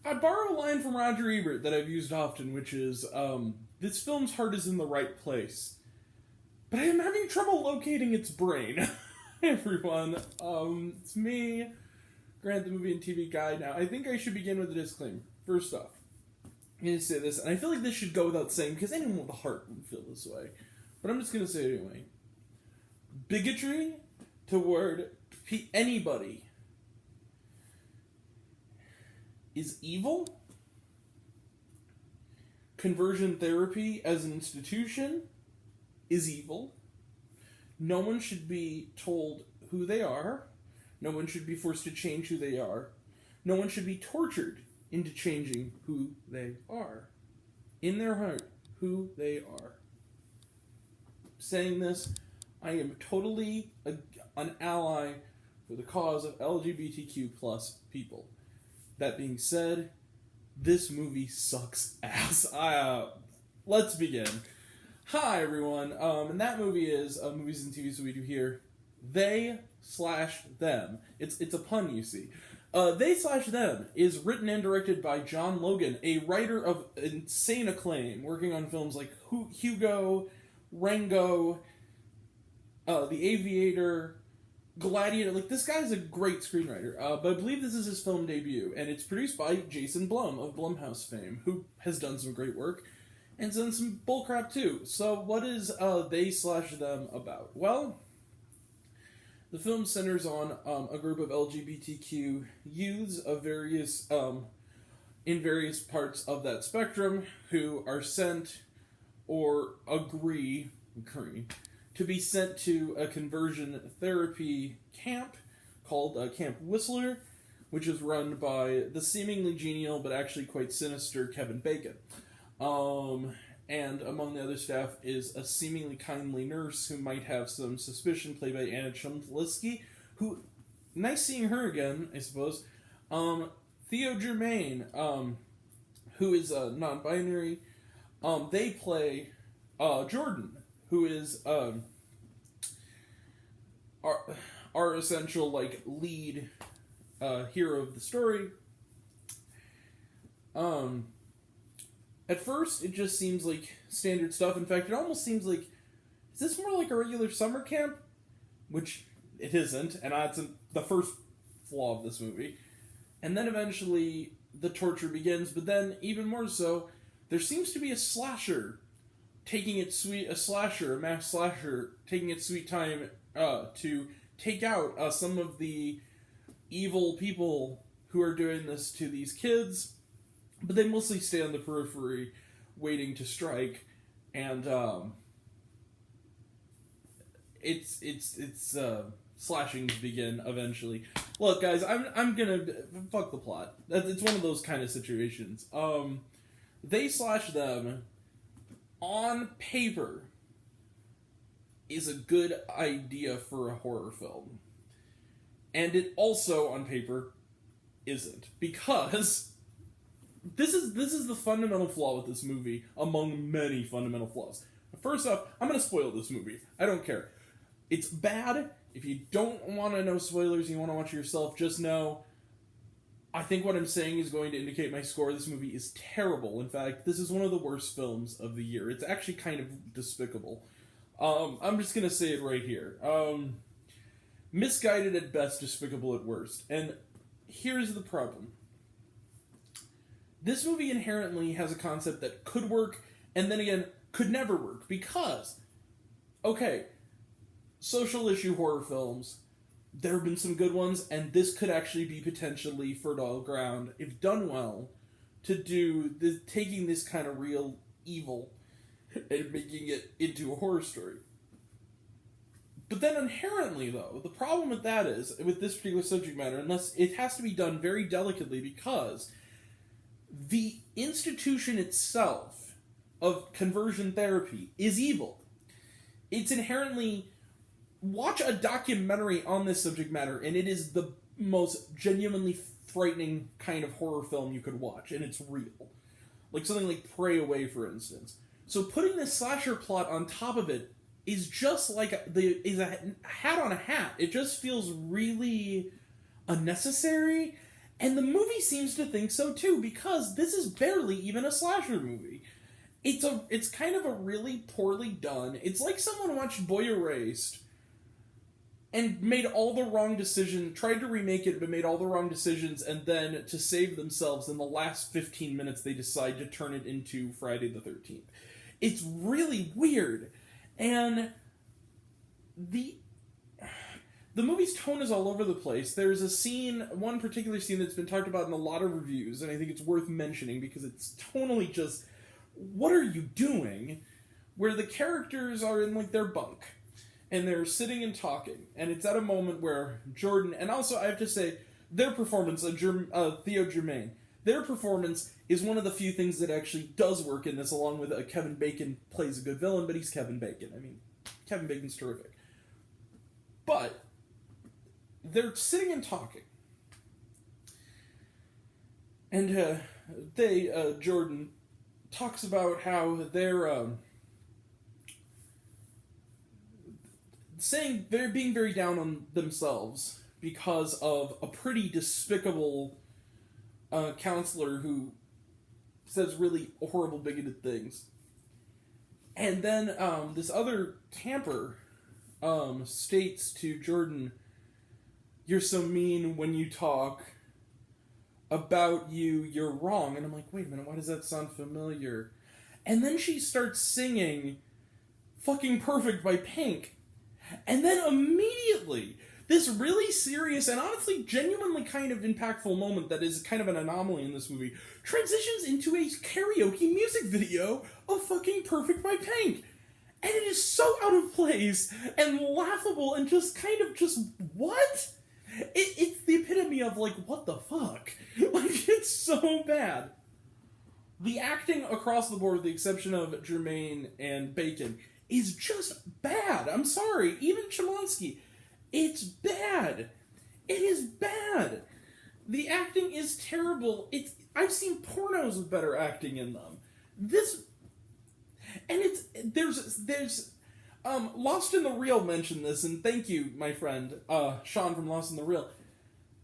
I borrow a line from Roger Ebert that I've used often, which is, this film's heart is in the right place, but I am having trouble locating its brain. Hey everyone, it's me, Grant, the movie and TV guy. Now, I think I should begin with a disclaimer. First off, I'm going to say this, and I feel like this should go without saying, because anyone with a heart would feel this way, but I'm just going to say it anyway. Bigotry toward anybody is evil. Conversion therapy as an institution is evil. No one should be told who they are. No one should be forced to change who they are. No one should be tortured into changing who they are. In their heart, who they are. Saying this, I am totally an ally for the cause of LGBTQ plus people. That being said, this movie sucks ass. Let's begin. Hi everyone, and that movie is Movies and TVs we do here. They/them. It's a pun, you see. They/them is written and directed by John Logan, a writer of insane acclaim, working on films like Hugo, Rango, The Aviator, Gladiator. Like, this guy's a great screenwriter, but I believe this is his film debut, and it's produced by Jason Blum of Blumhouse fame, who has done some great work, and done some bullcrap too. So what is They/them about? Well, the film centers on a group of LGBTQ youths of various, in various parts of that spectrum, who are sent or agree to be sent to a conversion therapy camp called Camp Whistler, which is run by the seemingly genial but actually quite sinister Kevin Bacon. And among the other staff is a seemingly kindly nurse who might have some suspicion, played by Anna Chumsky, who, nice seeing her again, I suppose. Theo Germain, who is non-binary. They play Jordan, who is our essential lead hero of the story. At first, it just seems like standard stuff. In fact, it almost seems like, is this more like a regular summer camp? Which it isn't, and that's the first flaw of this movie. And then eventually, the torture begins, but then, even more so, there seems to be a slasher taking its sweet, a mass slasher, taking its sweet time to take out some of the evil people who are doing this to these kids, but they mostly stay on the periphery, waiting to strike, and it's slashings begin eventually. Look, guys, I'm gonna fuck the plot. It's one of those kind of situations. They/them on paper is a good idea for a horror film, and it also on paper isn't, because this is the fundamental flaw with this movie, among many fundamental flaws. First off, I'm going to spoil this movie. I don't care. It's bad. If you don't want to know spoilers and you want to watch it yourself, just know, I think what I'm saying is going to indicate my score. This movie is terrible. In fact, this is one of the worst films of the year. It's actually kind of despicable. I'm just going to say it right here. Misguided at best, despicable at worst. And here's the problem. This movie inherently has a concept that could work, and then again, could never work, because, okay, social issue horror films, there have been some good ones, and this could actually be potentially fertile ground, if done well, to do taking this kind of real evil and making it into a horror story. But then inherently, though, the problem with that is, with this particular subject matter, unless it has to be done very delicately, because the institution itself of conversion therapy is evil. It's inherently... Watch a documentary on this subject matter, and it is the most genuinely frightening kind of horror film you could watch, and it's real. Like something like Pray Away, for instance. So putting this slasher plot on top of it is just like a hat on a hat. It just feels really unnecessary, And the movie seems to think so too, because this is barely even a slasher movie. It's kind of a really poorly done. It's like someone watched Boy Erased and made all the wrong decisions, tried to remake it, but made all the wrong decisions, and then to save themselves, in the last 15 minutes, they decide to turn it into Friday the 13th. It's really weird. And the movie's tone is all over the place. There's a scene, one particular scene that's been talked about in a lot of reviews, and I think it's worth mentioning because it's tonally just, what are you doing? Where the characters are in, like, their bunk, and they're sitting and talking, and it's at a moment where Jordan, and also I have to say, their performance, Theo Germain, their performance is one of the few things that actually does work in this, along with Kevin Bacon plays a good villain, but he's Kevin Bacon. I mean, Kevin Bacon's terrific. But they're sitting and talking. And Jordan talks about how they're saying they're being very down on themselves because of a pretty despicable counselor who says really horrible, bigoted things. And then this other camper states to Jordan, "You're so mean when you talk about you're wrong." And I'm like, wait a minute, why does that sound familiar? And then she starts singing Fucking Perfect by Pink. And then immediately, this really serious and honestly genuinely kind of impactful moment that is kind of an anomaly in this movie transitions into a karaoke music video of Fucking Perfect by Pink. And it is so out of place and laughable and just kind of just, what? It's the epitome of, like, what the fuck? Like, it's so bad. The acting across the board, with the exception of Germain and Bacon, is just bad. I'm sorry. Even Chmelsky. It's bad. It is bad. The acting is terrible. I've seen pornos with better acting in them. There's Lost in the Reel mentioned this, and thank you, my friend, Sean from Lost in the Reel.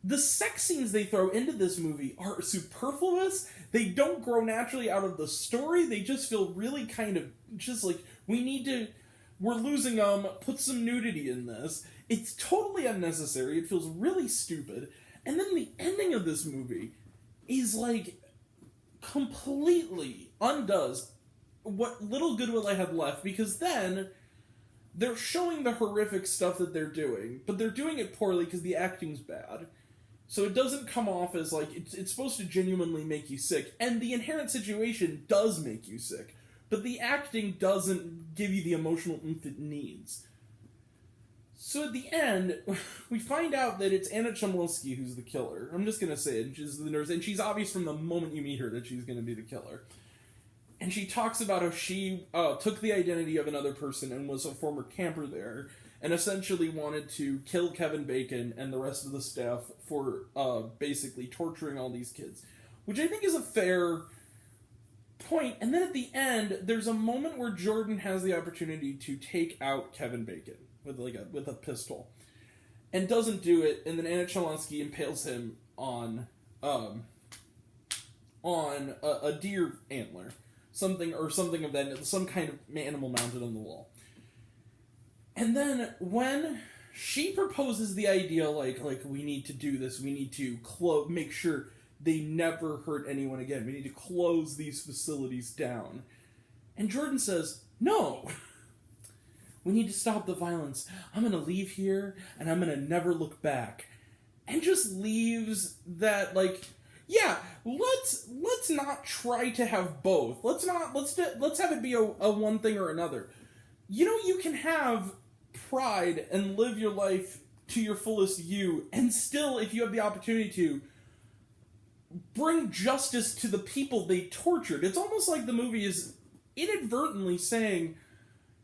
The sex scenes they throw into this movie are superfluous. They don't grow naturally out of the story. They just feel really kind of just like, we're losing put some nudity in this. It's totally unnecessary. It feels really stupid. And then the ending of this movie is like completely undoes what little goodwill I had left, because then they're showing the horrific stuff that they're doing, but they're doing it poorly because the acting's bad. So it doesn't come off as like, it's supposed to genuinely make you sick, and the inherent situation does make you sick, but the acting doesn't give you the emotional oomph it needs. So at the end, we find out that it's Anna Chmelsky who's the killer. I'm just gonna say it, she's the nurse, and she's obvious from the moment you meet her that she's gonna be the killer. And she talks about how she took the identity of another person and was a former camper there, and essentially wanted to kill Kevin Bacon and the rest of the staff for basically torturing all these kids. Which I think is a fair point. And then at the end, there's a moment where Jordan has the opportunity to take out Kevin Bacon with a pistol. And doesn't do it, and then Anna Chmelsky impales him on a deer antler. Something of that, some kind of animal mounted on the wall. And then when she proposes the idea, like we need to do this, we need to make sure they never hurt anyone again, we need to close these facilities down. And Jordan says, no, we need to stop the violence. I'm going to leave here, and I'm going to never look back. And just leaves that, like, yeah, let's not try to have both. Let's have it be a one thing or another. You know, you can have pride and live your life to your fullest you, and still, if you have the opportunity to, bring justice to the people they tortured. It's almost like the movie is inadvertently saying,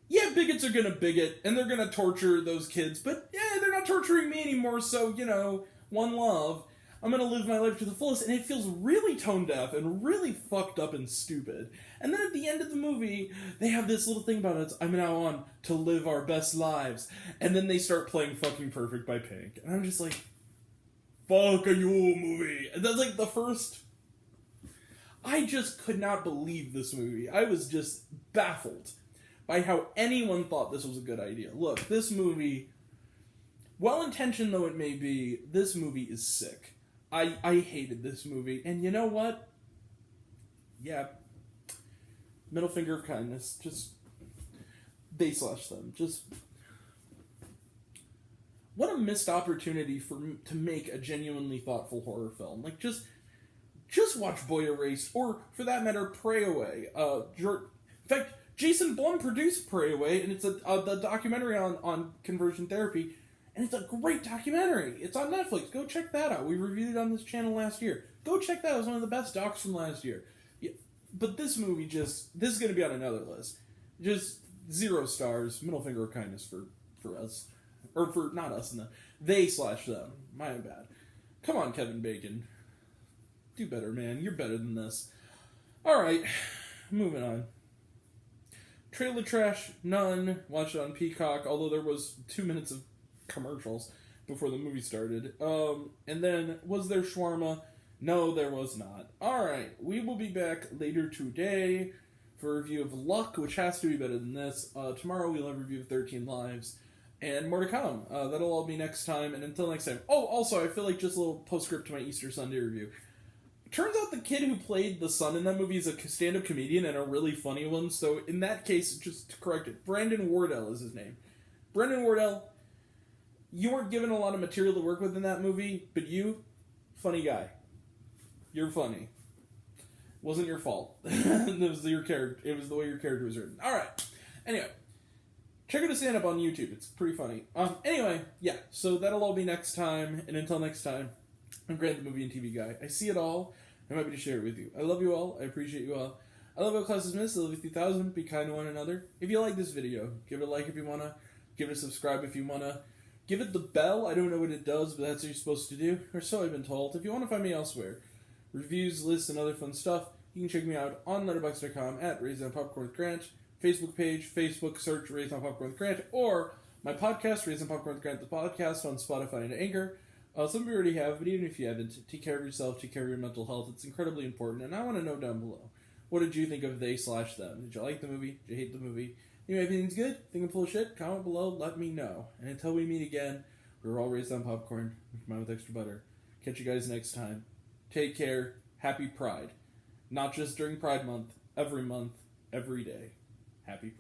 yeah, bigots are gonna bigot, and they're gonna torture those kids, but yeah, they're not torturing me anymore, so, you know, one love. I'm gonna live my life to the fullest, and it feels really tone-deaf and really fucked up and stupid. And then at the end of the movie, they have this little thing about it, I'm now on to live our best lives, and then they start playing Fucking Perfect by Pink. And I'm just like, fuck are you movie? And that's like the first. I just could not believe this movie. I was just baffled by how anyone thought this was a good idea. Look, this movie, well-intentioned though it may be, this movie is sick. I hated this movie, and you know what? Yeah, middle finger of kindness. Just they slash them. Just what a missed opportunity to make a genuinely thoughtful horror film. Like just watch Boy Erased, or for that matter, Pray Away. In fact, Jason Blum produced Pray Away, and it's the documentary on conversion therapy, and it's a great documentary. It's on Netflix. Go check that out. We reviewed it on this channel last year. Go check that out. It was one of the best docs from last year. Yeah, but this movie this is going to be on another list. Just 0 stars, middle finger of kindness for us. Or for, not us, they slash them. My bad. Come on, Kevin Bacon. Do better, man. You're better than this. Alright, moving on. Trailer trash, none. Watched it on Peacock, although there was 2 minutes of commercials before the movie started. And then, was there shawarma? No, there was not. Alright, we will be back later today for a review of Luck, which has to be better than this. Tomorrow we'll have a review of 13 Lives. And more to come. That'll all be next time. And until next time. Oh, also, I feel like just a little postscript to my Easter Sunday review. Turns out the kid who played the son in that movie is a stand-up comedian and a really funny one. So in that case, just to correct it, Brandon Wardell is his name. Brandon Wardell, you weren't given a lot of material to work with in that movie, but you, funny guy. You're funny. Wasn't your fault. It was your character. It was the way your character was written. All right. Anyway. Check out his stand-up on YouTube. It's pretty funny. Anyway, yeah. So that'll all be next time. And until next time, I'm Grant, the movie and TV guy. I see it all. I'm happy to share it with you. I love you all. I appreciate you all. I love all classes missed. I love you 3000. Be kind to one another. If you like this video, give it a like if you want to. Give it a subscribe if you want to. Give it the bell. I don't know what it does, but that's what you're supposed to do. Or so I've been told. If you want to find me elsewhere, reviews, lists, and other fun stuff, you can check me out on letterboxd.com at Raised on Popcorn with Grant. Facebook page, Facebook search Raised on Popcorn with Grant, or my podcast, Raised on Popcorn with Grant, the podcast on Spotify and Anchor. Some of you already have, but even if you haven't, take care of yourself, take care of your mental health. It's incredibly important, and I want to know down below, what did you think of they slash them? Did you like the movie? Did you hate the movie? Anyway, if everything's good, think I'm full of shit, comment below, let me know. And until we meet again, we're all raised on popcorn, mine with extra butter. Catch you guys next time. Take care. Happy Pride. Not just during Pride Month, every day. Happy Pride.